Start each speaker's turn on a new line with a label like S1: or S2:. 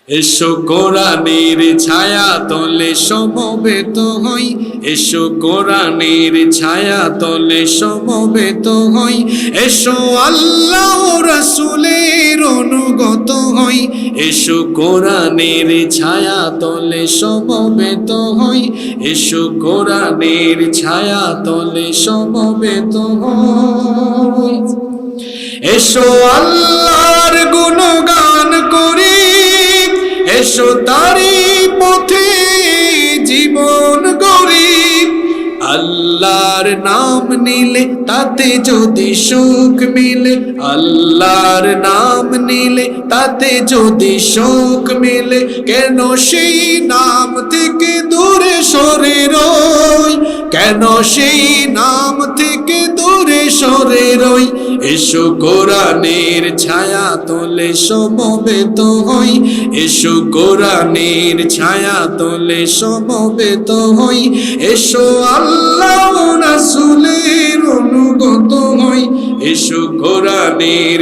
S1: এসো কোরআনের ছায়া তলে সমবেত হই, এসো কোরআনের ছায়া তলে সমবেত হই, এসো আল্লাহ রাসূলের অনুগত হই, এসো কোরআনের ছায়া তলে সমবেত হই, এসো কোরআনের ছায়া তলে সমবেত হই। এসো আল্লাহর গুণগান করি, এসো তারি পথে জীবন গড়ি। আল্লাহর নাম নিলে তাতে যদি সুখ মিলে, আল্লাহর নাম নিলে তাতে যদি সুখ মিলে, কেন সেই নাম থেকে দূরে সরে রই, কেন সেই নাম থেকে দূরে সরে রই। এসো কোরআনের ছায়া তলে সমবেত হই, এসো কোরআনের ছায়া তলে সমবেত হই, এসো আল্লাহ রাসূলের অনুগত হই, এসো কোরআনের